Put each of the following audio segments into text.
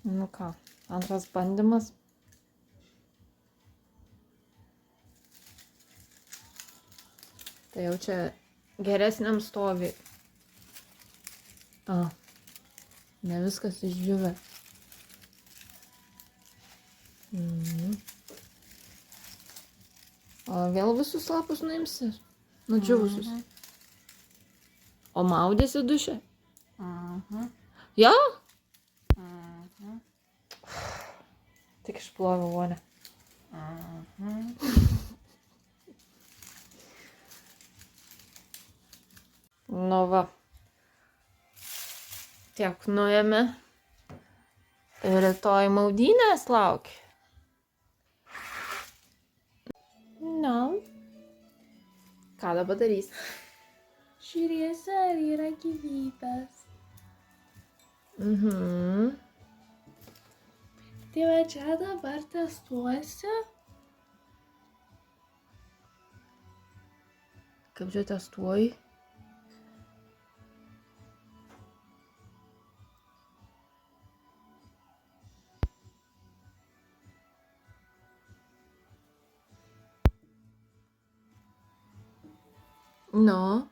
Nu ką, antras bandymas. Tai jau čia geresniam stovi. Ne viskas išdžiūvę. O vėl visus lapus nuimsi? Nudžiūvusius. O maudėsi duše? Jo? Tik išploviau vonę. Nu va. Tiek nuėmė. Rytoj maudynės laukia. Na. Ką dabar darys? Žiūrėsiu, ar yra gyvybės. Tai va čia dabar testuosiu. Kaip čia testuoji? Nu.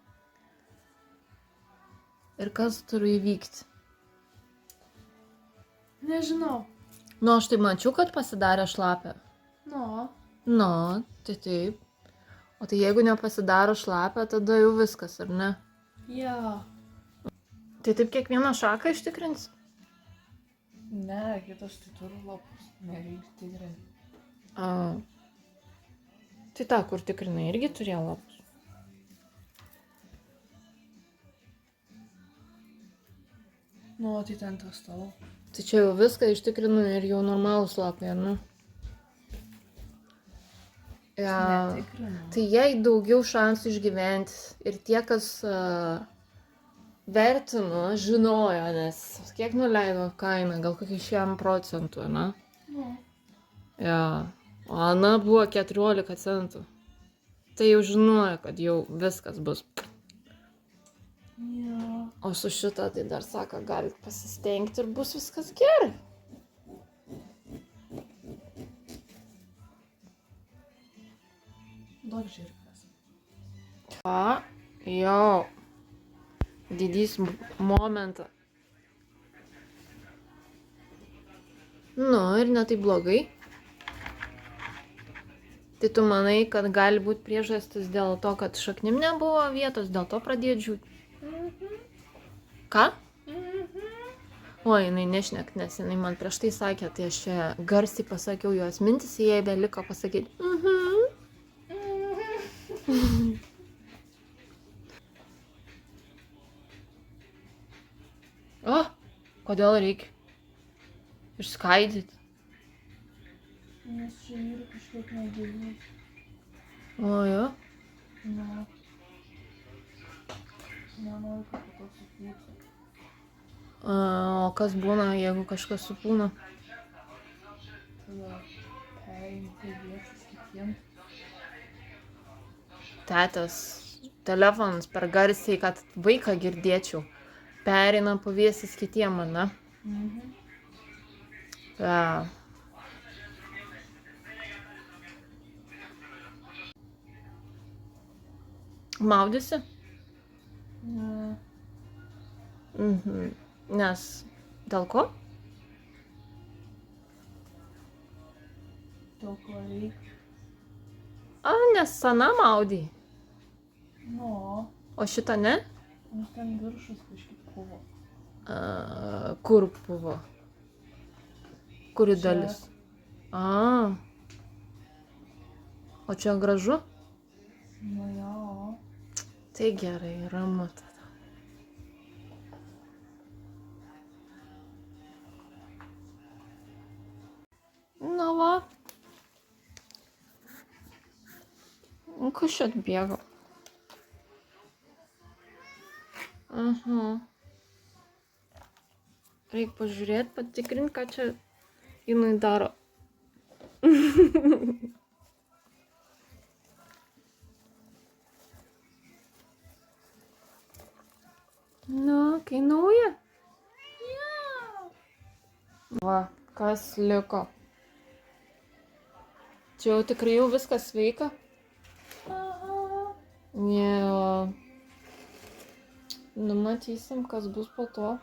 Ir kas turi įvykti? Nežinau. Nu, aš tai mačiau, kad pasidarė šlapia. Nu. Nu, tai taip. O tai jeigu nepasidaro šlapia, tada jau viskas, ar ne? Jo. Tai taip kiekvieną šaką ištikrins? Ne, kitas tai turi lapus. Nereikia tikrinti. Tai ta, kur tikrinai, irgi turėjo lapus. Nu, tai ten testavau. Tai čia jau viską ištikrinu ir jau normalūs lapai, ar ne? Ja. Netikrinau. Tai jai daugiau šansų išgyventi. Ir tie, kas vertino, žinojo, nes kiek nuleido kainą, gal kokį 1%, ne? Nu. Ja. O Ana buvo 14 centų. Tai jau žinojo, kad jau viskas bus. Jo. O su šita tai dar sako, galit pasistengti ir bus viskas gerai. Duok žirklės. Jo. Didys momentą. Nu, ir ne tai blogai. Tai tu manai, kad gali būti priežastis dėl to, kad šaknim nebuvo vietos, dėl to pradėjo džiūti. Ką? O, jinai nešnek, nes jinai man prieš tai sakė, tai aš čia garsiai pasakiau jos mintis, jai beliko pasakyti. O, kodėl reikia išskaidyti? Nes čia yra kažkiek negilus. O, jo? Nu. Nenoriu, kad po to supūtų. O kas būna, jeigu kažkas supūna? Tada perimti vietas kitiem. Tetės telefonas per garsiai, kad vaiką girdėčiau. Perina paviesis kitiem, ne? Ja. Maudėsi? Ne. Nes dėl ko? Dėl ko reikia. Nes sana maudė. Nu. O šitą ne? Nes ten viršus kažkaip buvo. Kur buvo? Kuri Čia. dalis? O čia gražu? Nu jo. Tai gerai, ramu tada. Na va. Kas čia atbėgo? Reikia pažiūrėti, patikrinti, ką čia jinai daro. Nu, kai nauja? Va, kas liko. Čia jau tikrai jau viskas sveika? Jau. Numatysim, kas bus po to.